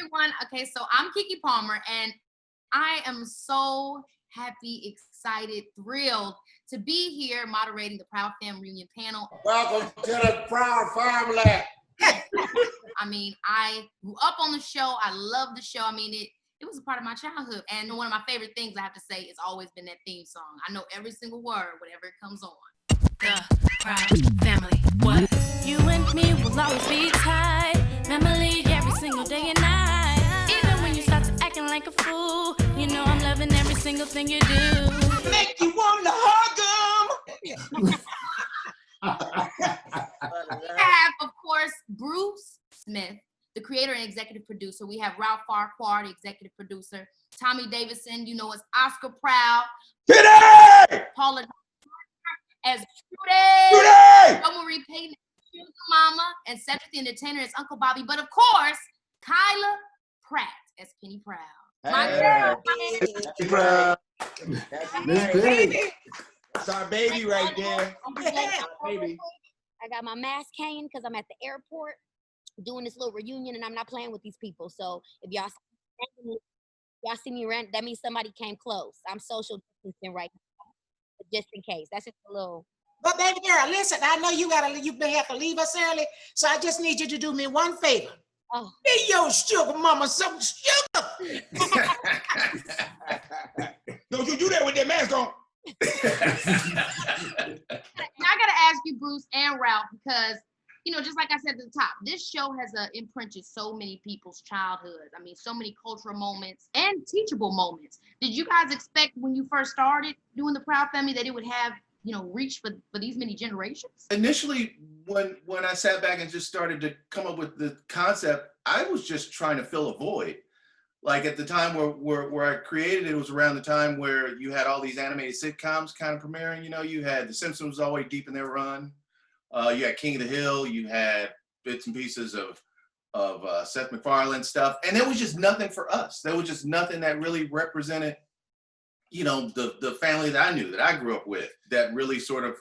everyone. Okay, so I'm Keke Palmer, and I am so happy, excited, thrilled to be here moderating the Proud Family Reunion panel. Welcome to the Proud Family. I mean, I grew up on the show. I love the show. I mean, it was a part of my childhood. And one of my favorite things I have to say has always been that theme song. I know every single word, whenever it comes on. The Proud Family. What? You and me will always be tight. Memory every single day and night. Even when you start to acting like a fool, you know I'm loving every single thing you do. Make you want to hug them. We have, of course, Bruce Smith, the creator and executive producer. We have Ralph Farquhar, the executive producer. Tommy Davidson, you know, as Oscar Proud. Today! Paula as Trudy. Marie Payton as Suga Mama, and Cedric the Entertainer as Uncle Bobby. But of course, Kyla Pratt as Penny Proud. My girl. Penny Proud. Miss Penny. That's our baby right there. Baby. I got my mask hanging because I'm at the airport doing this little reunion, and I'm not playing with these people. So if y'all see me rent, that means somebody came close. I'm social distancing right now, but just in case. That's just a little. But baby girl, listen, I know you may have to leave us early, so I just need you to do me one favor. Oh. Be your sugar mama some sugar. Don't you do that with that mask on. Now I gotta ask you, Bruce and Ralph, because you know, just like I said at the top, this show has imprinted so many people's childhoods. I mean, so many cultural moments and teachable moments. Did you guys expect when you first started doing the Proud Family that it would have, you know, reach for these many generations? Initially, when I sat back and just started to come up with the concept, I was just trying to fill a void. Like at the time where I created it, it was around the time where you had all these animated sitcoms kind of premiering. You know, you had The Simpsons was always deep in their run. You had King of the Hill. You had bits and pieces of Seth MacFarlane stuff, and there was just nothing for us. There was just nothing that really represented, you know, the family that I knew, that I grew up with, that really sort of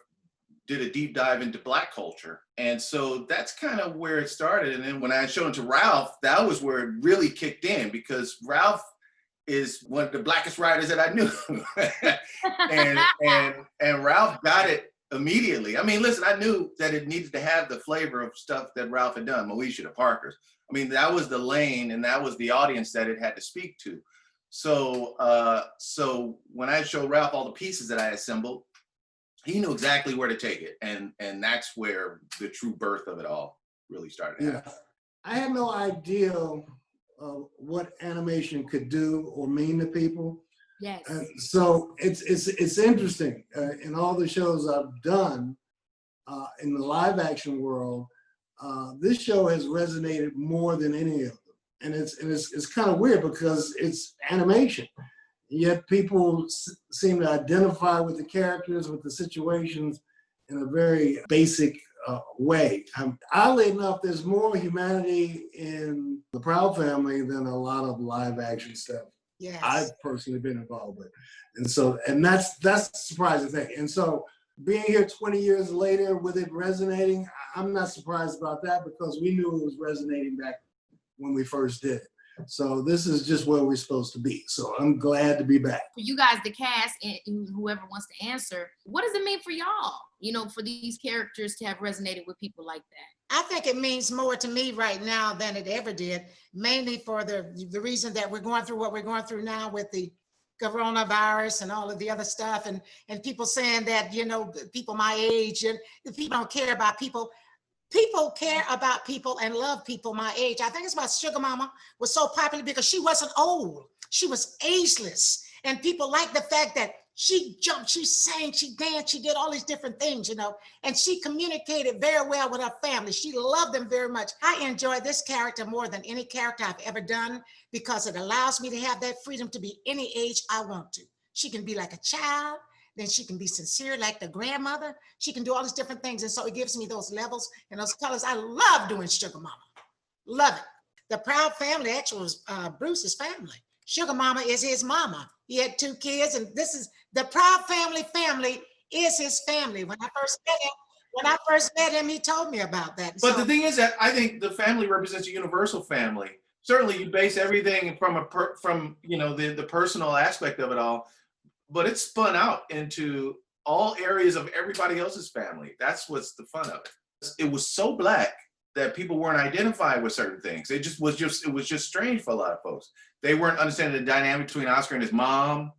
did a deep dive into Black culture. And so that's kind of where it started. And then when I showed it to Ralph, that was where it really kicked in, because Ralph is one of the blackest writers that I knew. and Ralph got it immediately. I mean, listen, I knew that it needed to have the flavor of stuff that Ralph had done, Moesha, the Parkers. I mean, that was the lane and that was the audience that it had to speak to. So when I showed Ralph all the pieces that I assembled, he knew exactly where to take it. And that's where the true birth of it all really started to happen. I had no idea what animation could do or mean to people. Yes. So it's interesting. In all the shows I've done in the live action world, this show has resonated more than any of them. And it's kind of weird because it's animation, yet people seem to identify with the characters, with the situations in a very basic way. Oddly enough, there's more humanity in the Proud Family than a lot of live action stuff. Yes. I've personally been involved with. And that's the surprising thing. And so being here 20 years later with it resonating, I'm not surprised about that because we knew it was resonating back when we first did it. So this is just where we're supposed to be. So I'm glad to be back. For you guys, the cast, and whoever wants to answer, what does it mean for y'all, you know, for these characters to have resonated with people like that? I think it means more to me right now than it ever did, mainly for the reason that we're going through what we're going through now with the coronavirus and all of the other stuff, and people saying that, you know, people my age and the people don't care about people. People care about people and love people my age. I think it's why Suga Mama was so popular, because she wasn't old. She was ageless. And people like the fact that she jumped, she sang, she danced, she did all these different things, you know, and she communicated very well with her family. She loved them very much. I enjoy this character more than any character I've ever done because it allows me to have that freedom to be any age I want to. She can be like a child, then she can be sincere like the grandmother. She can do all these different things. And so it gives me those levels and those colors. I love doing Suga Mama. Love it. The Proud Family actually was Bruce's family. Suga Mama is his mama. He had 2 kids, and this is the Proud Family is his family. When I first met him, he told me about that. But the thing is that I think the family represents a universal family. certainly you base everything from you know, the personal aspect of it all, but it's spun out into all areas of everybody else's family. That's what's the fun of it. It was so Black that people weren't identified with certain things. It was just strange for a lot of folks. They weren't understanding the dynamic between Oscar and his mom.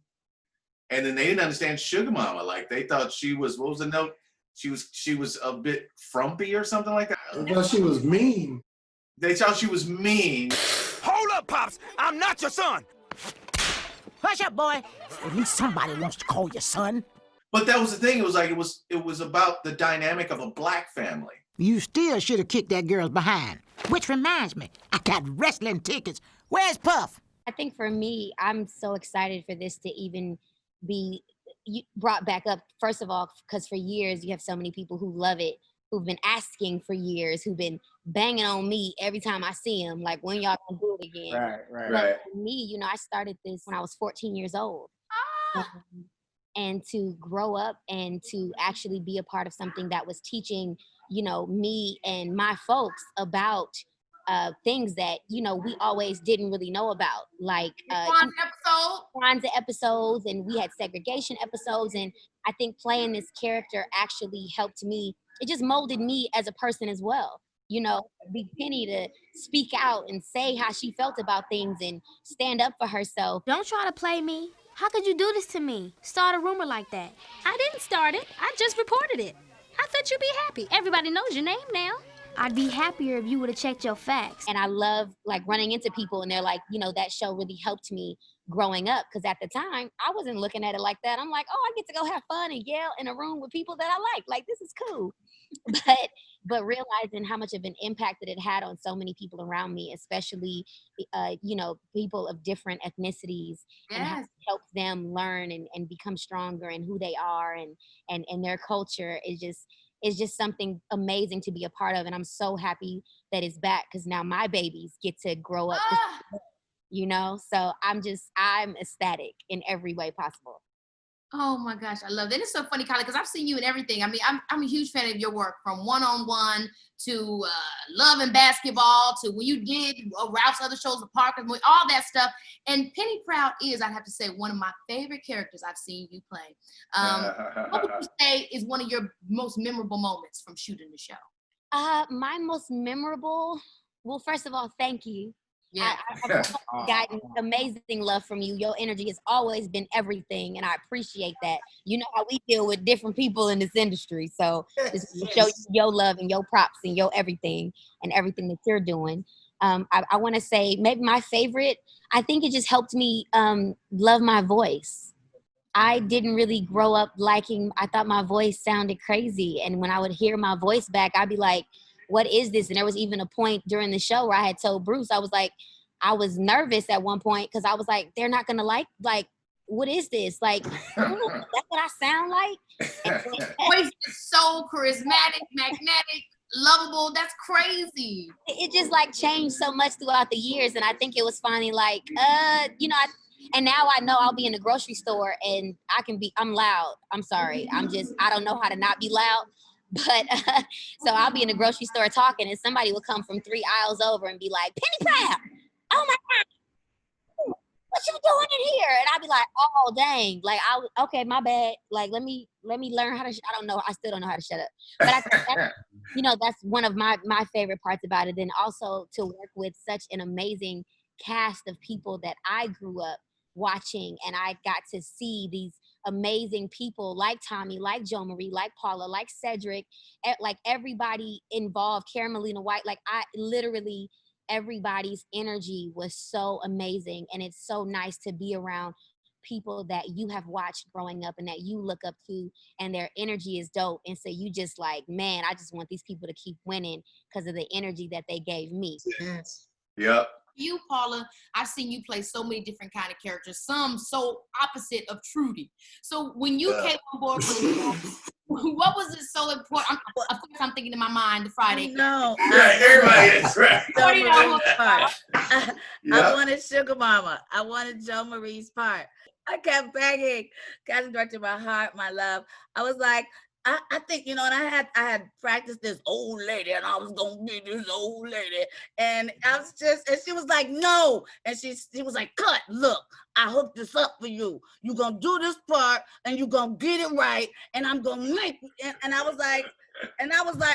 And then they didn't understand Suga Mama. Like they thought she was, what was the note? She was a bit frumpy or something like that. I thought she was mean. They thought she was mean. Hold up, Pops. I'm not your son. Hush up, boy. At least somebody wants to call you son. But that was the thing. It was like, it was about the dynamic of a Black family. You still should have kicked that girl's behind. Which reminds me, I got wrestling tickets. Where's Puff? I think for me, I'm so excited for this to even be brought back up. First of all, because for years you have so many people who love it, who've been asking for years, who've been banging on me every time I see them, like, when y'all gonna do it again? Right. For me, you know, I started this when I was 14 years old. And to grow up and to actually be a part of something that was teaching, you know, me and my folks about things that, you know, we always didn't really know about, like Kwanzaa episodes, and we had segregation episodes. And I think playing this character actually helped me. It just molded me as a person as well. You know, Big Penny to speak out and say how she felt about things and stand up for herself. Don't try to play me. How could you do this to me? Start a rumor like that. I didn't start it. I just reported it. I thought you'd be happy. Everybody knows your name now. I'd be happier if you would have checked your facts. And I love like running into people and they're like, you know, that show really helped me growing up. Because at the time, I wasn't looking at it like that. I'm like, oh, I get to go have fun and yell in a room with people that I like. Like, this is cool. But realizing how much of an impact that it had on so many people around me, especially, you know, people of different ethnicities, and how it helps them learn and become stronger in who they are and their culture is just something amazing to be a part of. And I'm so happy that it's back, because now my babies get to grow up, you know? So I'm ecstatic in every way possible. Oh my gosh, I love that. It's so funny, Kyla, because I've seen you in everything. I mean, I'm a huge fan of your work, from one-on-one to Love and Basketball to when you did Ralph's other shows, the Parker, all that stuff. And Penny Proud is, I'd have to say, one of my favorite characters I've seen you play. What would you say is one of your most memorable moments from shooting the show? My most memorable, well, first of all, thank you. Yeah. I've gotten amazing love from you. Your energy has always been everything, and I appreciate that. You know how we deal with different people in this industry, so just show you your love and your props and your everything and everything that you're doing. I want to say maybe my favorite, I think it just helped me love my voice. I didn't really grow up liking, I thought my voice sounded crazy, and when I would hear my voice back, I'd be like, what is this? And there was even a point during the show where I had told Bruce, I was like, I was nervous at one point because I was like, they're not gonna like, what is this? Like, ooh, that's what I sound like? Voice is so charismatic, magnetic, lovable. That's crazy. It just like changed so much throughout the years. And I think it was finally like, you know, and now I know I'll be in the grocery store and I'm loud. I'm sorry. I don't know how to not be loud. But so I'll be in the grocery store talking and somebody will come from 3 aisles over and be like, Penny Proud, oh my God, what you doing in here? And I'll be like, oh, dang. Like, okay, my bad. Like, let me learn how to, I don't know. I still don't know how to shut up. But I think that's, you know, that's one of my favorite parts about it. Then also to work with such an amazing cast of people that I grew up watching, and I got to see these amazing people like Tommy, like Jo Marie, like Paula, like Cedric, like everybody involved, Caramelina White, like literally everybody's energy was so amazing. And it's so nice to be around people that you have watched growing up and that you look up to, and their energy is dope. And so you just like, man, I just want these people to keep winning because of the energy that they gave me. Yes. Yep. You, Paula, I've seen you play so many different kind of characters, some so opposite of Trudy. So when you came on board, what was it so important? Of course, I'm thinking in my mind the Friday. No, Right, everybody is right. I wanted Suga Mama. I wanted Jo Marie's part. I kept begging, casting director, my heart, my love. I was like, I think, you know, and I had practiced this old lady, and I was gonna be this old lady, and I was just, and she was like, no, and she was like, cut, look, I hooked this up for you. You gonna do this part, and you gonna get it right, and I'm gonna make it. And I was like,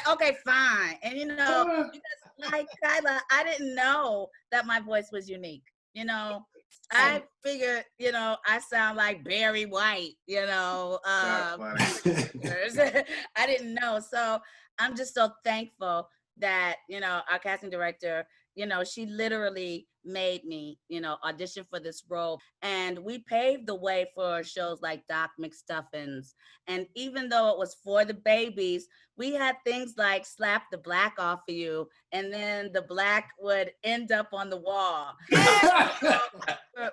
okay, fine. And you know, because like Kyla, I didn't know that my voice was unique. You know, I figured, you know, I sound like Barry White, you know. I didn't know. So I'm just so thankful that, you know, our casting director, you know, she literally made me, you know, audition for this role. And we paved the way for shows like Doc McStuffins. And even though it was for the babies, we had things like Slap the Black Off of You, and then the black would end up on the wall.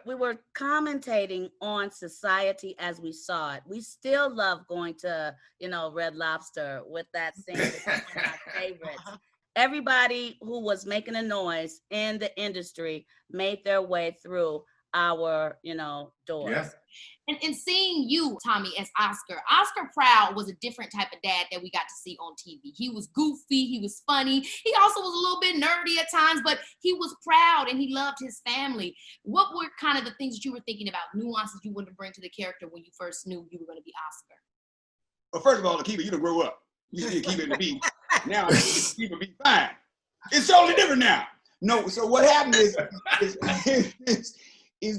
We were commentating on society as we saw it. We still love going to, you know, Red Lobster with that scene. It's one of my favorites. Everybody who was making a noise in the industry made their way through our, you know, doors. Yeah. And seeing you, Tommy, as Oscar Proud was a different type of dad that we got to see on TV. He was goofy, he was funny. He also was a little bit nerdy at times, but he was proud and he loved his family. What were kind of the things that you were thinking about, nuances you wanted to bring to the character when you first knew you were going to be Oscar? Well, first of all, Akiva, you done grow up. You still keep it in the beat. Now keep it be fine. It's totally different now. No, so what happened is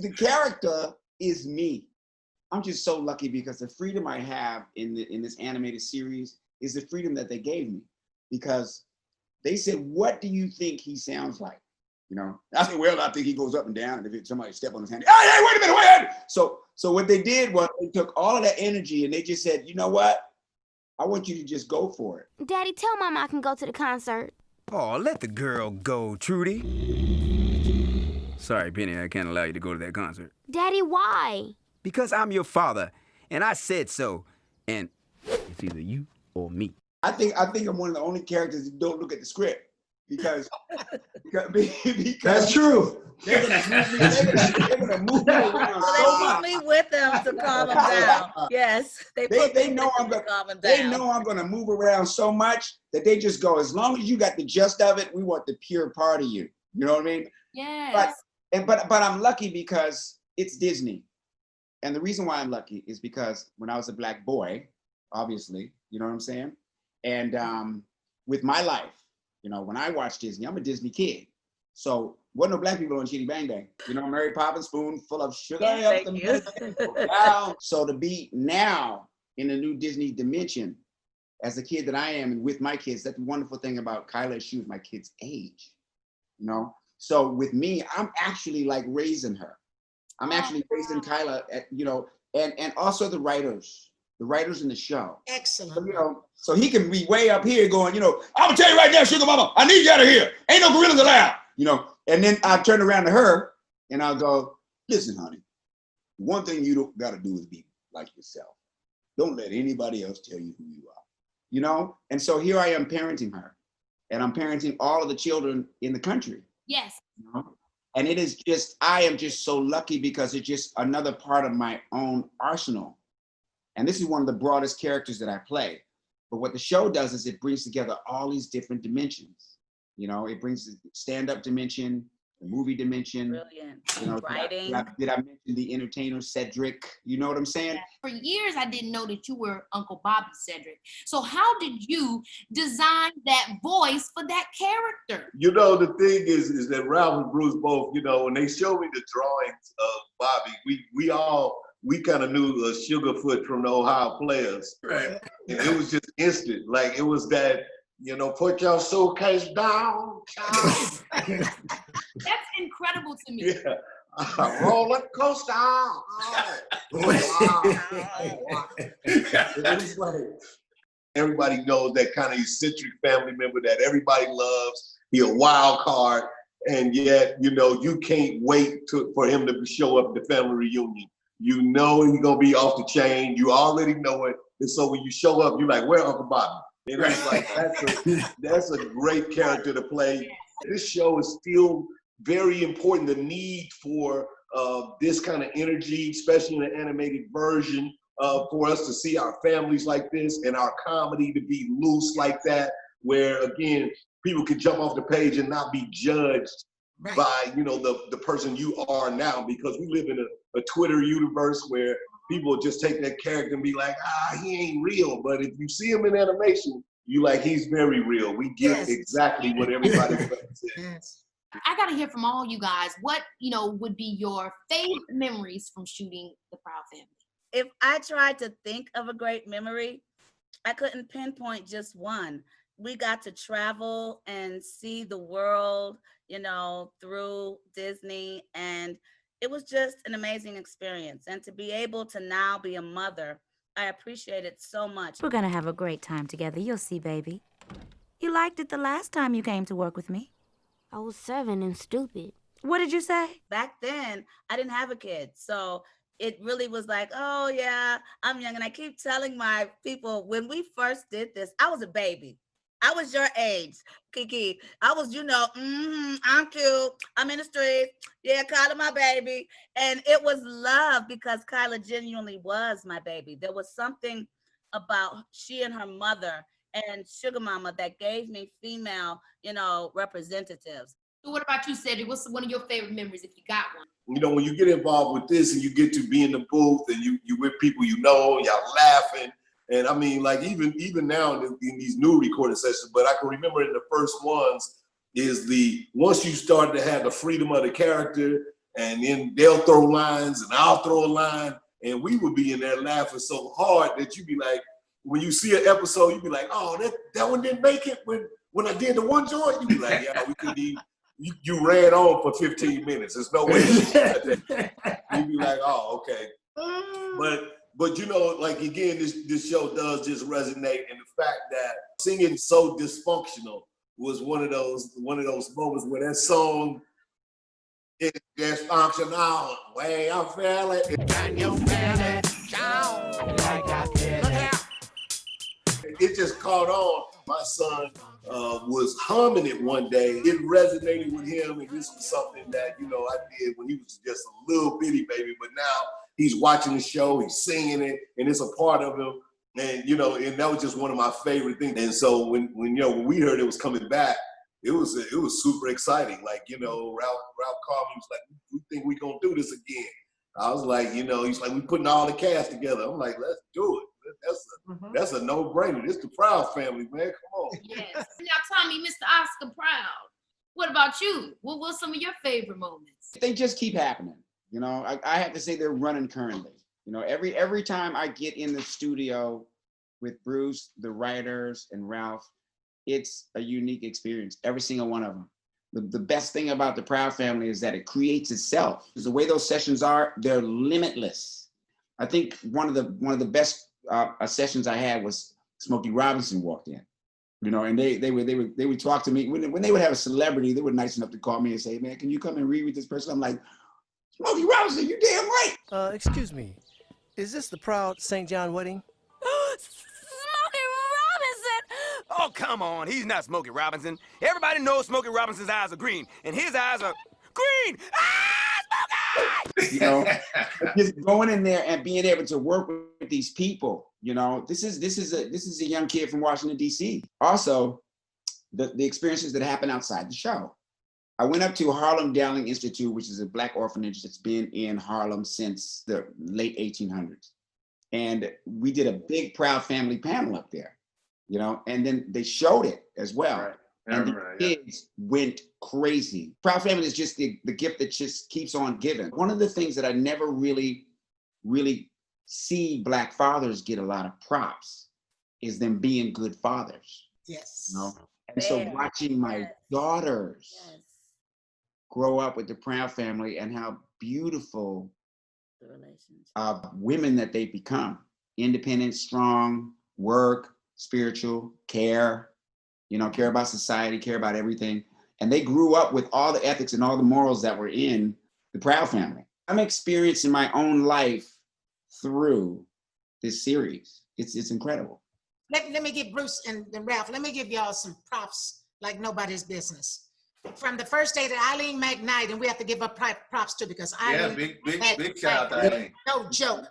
the character is me. I'm just so lucky because the freedom I have in this animated series is the freedom that they gave me, because they said, what do you think he sounds like? You know, I said, well, I think he goes up and down, and if somebody step on his hand, hey, wait a minute, wait. So what they did was they took all of that energy and they just said, you know what? I want you to just go for it. Daddy, tell Mama I can go to the concert. Oh, let the girl go, Trudy. Sorry, Penny, I can't allow you to go to that concert. Daddy, why? Because I'm your father, and I said so. And it's either you or me. I think I'm one of the only characters that don't look at the script because That's true. They're gonna move me around So so they much. put me with them to calm them down. Yes, They know I'm to calm them down. They know I'm gonna move around so much that they just go, as long as you got the gist of it, we want the pure part of you. You know what I mean? Yes. But I'm lucky because it's Disney. And the reason why I'm lucky is because when I was a Black boy, obviously, you know what I'm saying? And with my life, you know, when I watch Disney, I'm a Disney kid. So wasn't no Black people on Chitty Bang Bang. You know, Mary Poppins, spoon full of sugar. Thank you. So to be now in a new Disney dimension, as a kid that I am, and with my kids, that's the wonderful thing about Kyla, she was my kid's age, you know? So with me, I'm actually like raising her. I'm actually raising Kyla, you know, and also the writers in the show. Excellent. So, you know, so he can be way up here going, you know, I'm gonna tell you right now, Suga Mama, I need you out of here. Ain't no gorillas allowed, you know. And then I turn around to her and I'll go, listen, honey, one thing you don't gotta do is be like yourself. Don't let anybody else tell you who you are, you know? And so here I am parenting her, and I'm parenting all of the children in the country. Yes. You know? And it is just, I am just so lucky because it's just another part of my own arsenal. And this is one of the broadest characters that I play. But what the show does is it brings together all these different dimensions. You know, it brings the stand-up dimension, the movie dimension. Brilliant. You know, Writing. did I mention the entertainer, Cedric? You know what I'm saying? For years, I didn't know that you were Uncle Bobby Cedric. So how did you design that voice for that character? You know, the thing is that Ralph and Bruce both, you know, when they showed me the drawings of Bobby, we kind of knew Sugarfoot from the Ohio Players. Right. And it was just instant. Like, it was that, you know, put your suitcase down. That's incredible to me. Yeah. Roller coaster. It's like, everybody knows that kind of eccentric family member that everybody loves. He's a wild card. And yet, you know, you can't wait for him to show up at the family reunion. You know he's gonna be off the chain. You already know it. And so when you show up, you're like, where Uncle Bobby? And it's like, that's a great character to play. This show is still very important. The need for this kind of energy, especially in the animated version, for us to see our families like this and our comedy to be loose like that, where again, people can jump off the page and not be judged by, you know, the person you are now, because we live in a Twitter universe where people just take that character and be like, he ain't real. But if you see him in animation, you like, he's very real. We get exactly what everybody says. I got to hear from all you guys. What, you know, would be your favorite memories from shooting The Proud Family? If I tried to think of a great memory, I couldn't pinpoint just one. We got to travel and see the world, you know, through Disney, and it was just an amazing experience. And to be able to now be a mother, I appreciate it so much. We're gonna have a great time together. You'll see, baby. You liked it the last time you came to work with me. I was 7 and stupid. What did you say? Back then, I didn't have a kid, so it really was like, oh yeah, I'm young. And I keep telling my people, when we first did this, I was a baby. I was your age, Keke. I was, you know, I'm cute. I'm in the streets. Yeah, Kyla, my baby. And it was love because Kyla genuinely was my baby. There was something about she and her mother and Suga Mama that gave me female, you know, representatives. So what about you, Cedric? What's one of your favorite memories if you got one? You know, when you get involved with this and you get to be in the booth and you with people you know, y'all laughing. And I mean, like even now in these new recording sessions, but I can remember in the first ones is once you start to have the freedom of the character, and then they'll throw lines and I'll throw a line, and we would be in there laughing so hard that you'd be like, when you see an episode, you'd be like, oh, that one didn't make it when I did the one joint. You'd be like, yeah, we couldn't even. You ran on for 15 minutes. There's no way. You'd be like, oh, okay. But you know, like again, this show does just resonate, and the fact that singing So Dysfunctional was one of those moments where that song is dysfunctional. Way I feel it. Can you feel it? Like I feel it. It just caught on. My son was humming it one day. It resonated with him, and this was something that, you know, I did when he was just a little bitty baby, but now he's watching the show, he's singing it, and it's a part of him. And, you know, and that was just one of my favorite things. And so when we heard it was coming back, it was super exciting. Like, you know, Ralph called me, he was like, we think we're going to do this again. I was like, you know, he's like, we're putting all the cast together. I'm like, let's do it. That's a no-brainer. This the Proud family, man. Come on. Yes. Now, Tommy, Mr. Oscar Proud, what about you? What were some of your favorite moments? They just keep happening. You know, I have to say they're running currently. You know, every time I get in the studio with Bruce, the writers, and Ralph, it's a unique experience. Every single one of them. The best thing about the Proud family is that it creates itself. The way those sessions are, they're limitless. I think one of the best sessions I had was Smokey Robinson walked in. You know, and they would talk to me when they would have a celebrity. They were nice enough to call me and say, "Man, can you come and read with this person?" I'm like, Smokey Robinson, you damn right. Excuse me, is this the Proud St. John wedding? Smokey Robinson! Oh, come on. He's not Smokey Robinson. Everybody knows Smokey Robinson's eyes are green, and his eyes are green. Smokey! You know, just going in there and being able to work with these people. You know, this is a young kid from Washington, D.C. Also, the experiences that happen outside the show. I went up to Harlem Dowling Institute, which is a Black orphanage that's been in Harlem since the late 1800s. And we did a big Proud Family panel up there, you know, and then they showed it as well. Right. And the kids went crazy. Proud Family is just the gift that just keeps on giving. One of the things that I never really see Black fathers get a lot of props is them being good fathers. Yes. You know? And so watching my daughters grow up with the Proud Family and how beautiful women that they become. Independent, strong, work, spiritual, care, you know, care about society, care about everything. And they grew up with all the ethics and all the morals that were in the Proud Family. I'm experiencing my own life through this series. It's incredible. Let me give Bruce and Ralph, let me give y'all some props like nobody's business. From the first day that Eileen McKnight, and we have to give up props to because Eileen. Yeah, big shout out to Eileen. No joke.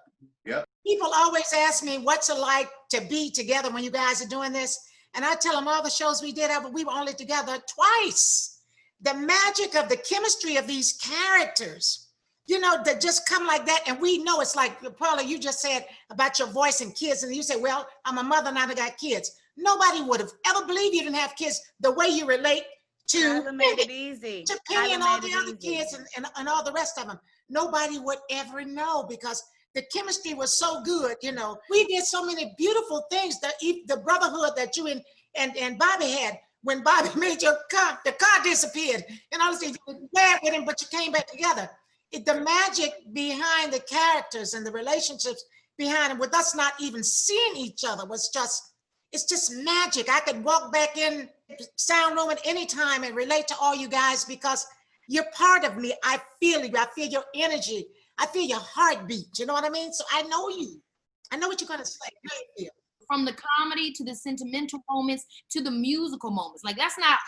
Yep. People always ask me, what's it like to be together when you guys are doing this? And I tell them all the shows we did, we were only together twice. The magic of the chemistry of these characters, you know, that just come like that. And we know it's like, Paula, you just said about your voice and kids. And you say, well, I'm a mother now that got kids. Nobody would have ever believed you didn't have kids the way you relate to Kyla made it easy. To Penny and all the other easy. kids and all the rest of them. Nobody would ever know because the chemistry was so good, you know. We did so many beautiful things. The brotherhood that you and Bobby had, when Bobby made the car disappeared. And honestly, you were mad with him, but you came back together. The magic behind the characters and the relationships behind them, with us not even seeing each other, it's just magic. I could walk back in sound room at any time and relate to all you guys because you're part of me. I feel you. I feel your energy. I feel your heartbeat. You know what I mean? So I know you. I know what you're gonna say. From the comedy to the sentimental moments to the musical moments. Like let's not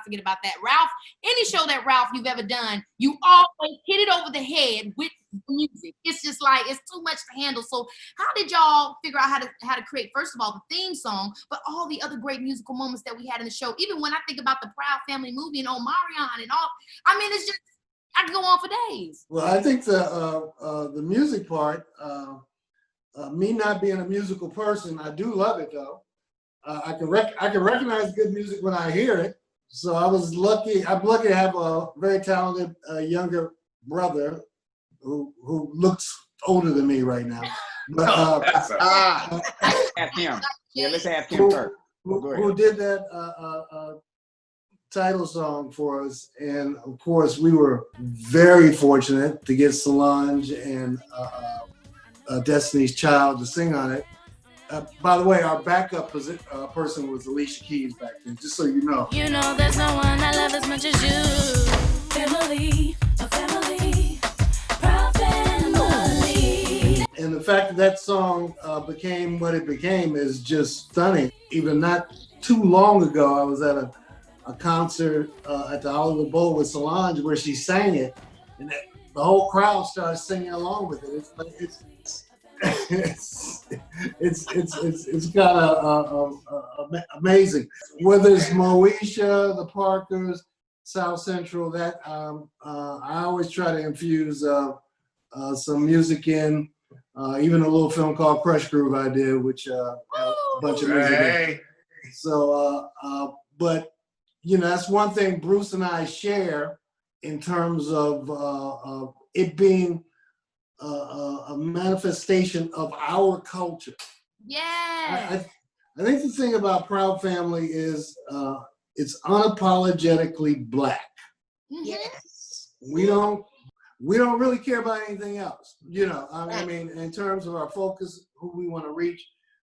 forget about that. Ralph, any show that Ralph you've ever done, you always hit it over the head with music. It's just like, it's too much to handle. So how did y'all figure out how to create, first of all, the theme song, but all the other great musical moments that we had in the show? Even when I think about the Proud Family movie and Omarion and all, I mean, it's just, I could go on for days. Well, I think the music part, me not being a musical person, I do love it though. I can recognize good music when I hear it. So I was lucky. I'm lucky to have a very talented younger brother who looks older than me right now. But ask him. Yeah, let's ask him first. Who did that title song for us? And of course, we were very fortunate to get Solange and Destiny's Child to sing on it. By the way, our backup person was Alicia Keys back then, just so you know. You know there's no one I love as much as you. Family, a family, proud family. And the fact that song became what it became is just stunning. Even not too long ago, I was at a concert at the Hollywood Bowl with Solange where she sang it, and the whole crowd started singing along with it. It's kind of amazing. Whether it's Moesha, the Parkers, South Central, that I always try to infuse some music in. Even a little film called Crush Groove I did, which had a bunch of music in. So, but you know, that's one thing Bruce and I share in terms of it being a manifestation of our culture. Yeah. I think the thing about Proud Family is it's unapologetically Black. Yes. We don't really care about anything else. You know, I mean, in terms of our focus, who we want to reach,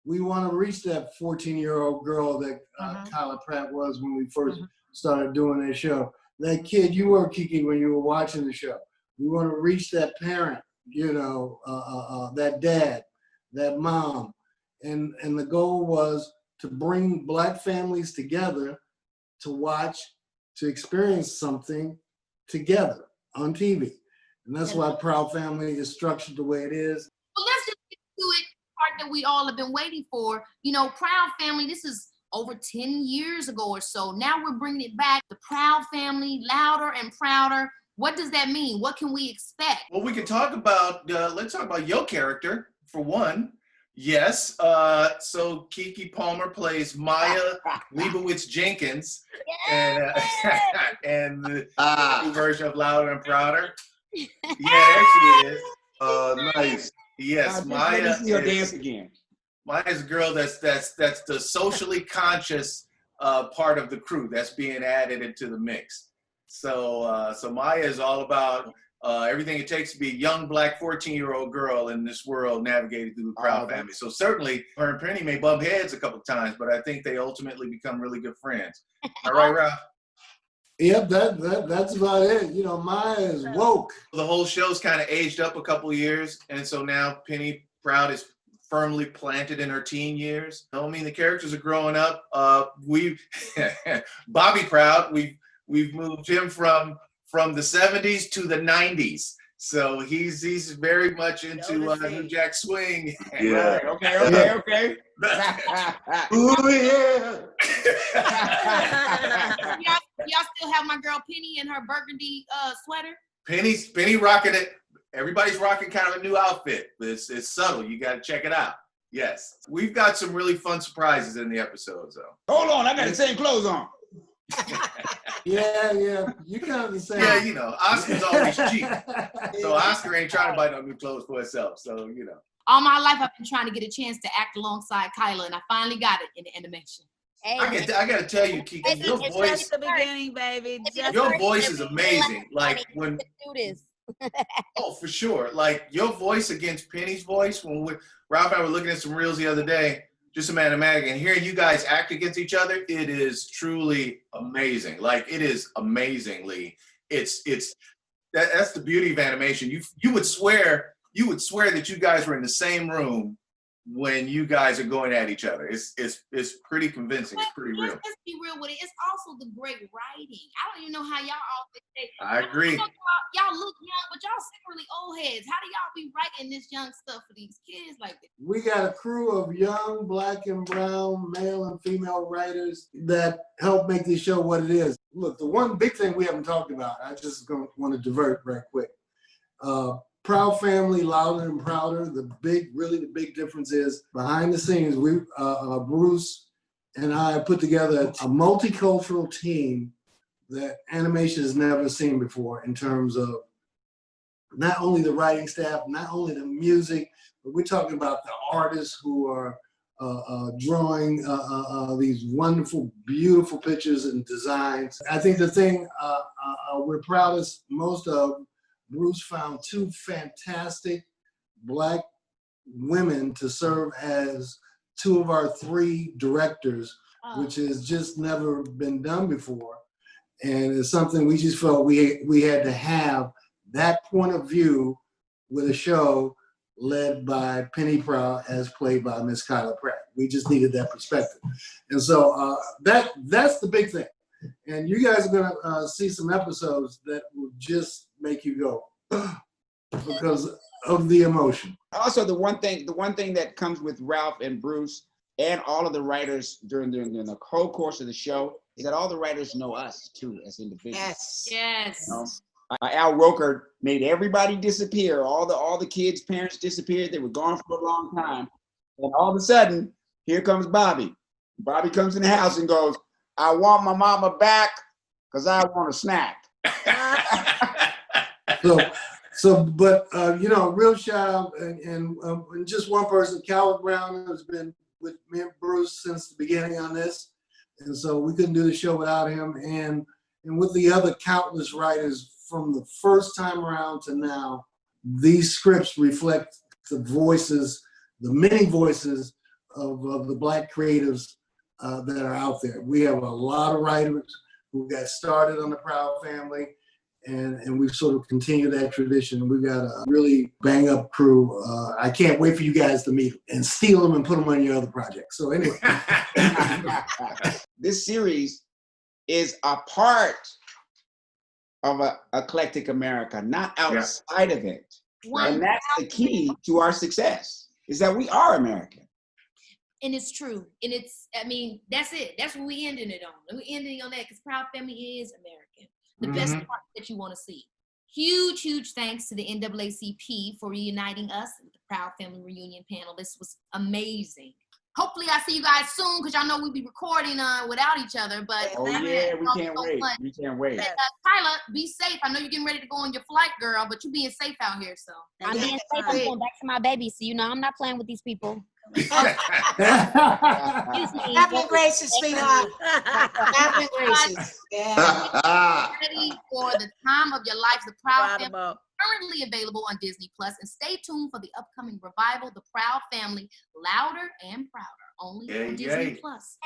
we want to reach that 14-year-old girl that Kyla Pratt was when we first started doing that show. That kid you were, Keke, when you were watching the show. We want to reach that parent, you know, that dad, that mom. And the goal was to bring Black families together to watch, to experience something together on TV. And that's why Proud Family is structured the way it is. Well, let's just get to it, part that we all have been waiting for. You know, Proud Family, this is over 10 years ago or so. Now we're bringing it back. The Proud Family, louder and prouder. What does that mean? What can we expect? Well, we can talk about, let's talk about your character, for one. Yes, so Keke Palmer plays Maya Leibowitz Jenkins, and the new version of Louder and Prouder. Yeah, there she is. Nice. Yes, Maya. Let me see her dance again. Maya's a girl that's the socially conscious part of the crew that's being added into the mix. So Maya is all about everything it takes to be a young Black 14-year-old girl in this world navigated through the Proud Family. So certainly her and Penny may bump heads a couple of times, but I think they ultimately become really good friends. All right, Ralph? Yep, that's about it. You know, Maya is woke. The whole show's kind of aged up a couple of years, and so now Penny Proud is firmly planted in her teen years. I mean, the characters are growing up. Bobby Proud, we've moved him from the 70s to the 90s. So he's very much into New Jack Swing. Yeah. Right. Okay. Ooh, yeah. Y'all still have my girl Penny in her burgundy sweater? Penny rocking it. Everybody's rocking kind of a new outfit. It's subtle. You got to check it out. Yes. We've got some really fun surprises in the episodes, though. Hold on, I got the same clothes on. Yeah, you kind of the same. Yeah, you know, Oscar's always cheap. So Oscar ain't trying to buy no new clothes for herself. So, you know. All my life, I've been trying to get a chance to act alongside Kyla, and I finally got it in the animation. Hey, I got to tell you, Keke, your It's voice, just the beginning, baby. Just your the voice is beginning. amazing. Like when, do this. oh, for sure. Like your voice against Penny's voice, when Ralph and I were looking at some reels the other day, just a mathematic, and hearing you guys act against each other, it is truly amazing. Like it is amazingly, that's the beauty of animation. You would swear that you guys were in the same room when you guys are going at each other. It's pretty convincing. It's pretty real. Let's be real with it. It's also the great writing. I don't even know how y'all all say. I agree. Y'all look young, but y'all secretly old heads. How do y'all be writing this young stuff for these kids like this? We got a crew of young black and brown male and female writers that help make this show what it is. Look, the one big thing we haven't talked about, I just want to divert right quick. Proud Family, Louder and Prouder. The big difference is behind the scenes, Bruce and I put together a multicultural team that animation has never seen before in terms of not only the writing staff, not only the music, but we're talking about the artists who are drawing these wonderful, beautiful pictures and designs. I think the thing we're proudest most of, Bruce found two fantastic Black women to serve as two of our three directors, which has just never been done before. And it's something we just felt we had to have that point of view with a show led by Penny Proud as played by Miss Kyla Pratt. We just needed that perspective. And so that's the big thing. And you guys are gonna see some episodes that will just make you go because of the emotion. Also, the one thing that comes with Ralph and Bruce and all of the writers during the whole course of the show is that all the writers know us too as individuals. Yes. You know? Al Roker made everybody disappear. All the kids' parents disappeared. They were gone for a long time. And all of a sudden, here comes Bobby. Bobby comes in the house and goes, "I want my mama back because I want a snack." But real shout out and just one person, Kyla Brown, has been with me and Bruce since the beginning on this. And so we couldn't do the show without him. And with the other countless writers from the first time around to now, these scripts reflect the voices, the many voices of the Black creatives that are out there. We have a lot of writers who got started on the Proud Family, and we've sort of continued that tradition. We've got a really bang up crew. I can't wait for you guys to meet them and steal them and put them on your other projects. So anyway. This series is a part of an eclectic America, not outside of it. And that's the key to our success, is that we are American. And it's true. And that's it. That's what we ending it on. And we ending on that because Proud Family is American. The best part that you want to see. Huge thanks to the NAACP for reuniting us with the Proud Family Reunion panel. This was amazing. Hopefully I see you guys soon because y'all know we'll be recording without each other. But we can't wait. We can't wait. Kyla, be safe. I know you're getting ready to go on your flight, girl, but you're being safe out here. So I'm being safe. I'm going back to my baby. So I'm not playing with these people. Happy gracious, sweetheart. Happy gracious. Yeah. Ready for the time of your life, the Proud Family. Currently available on Disney Plus, and stay tuned for the upcoming revival, The Proud Family, Louder and Prouder, only on Disney Plus.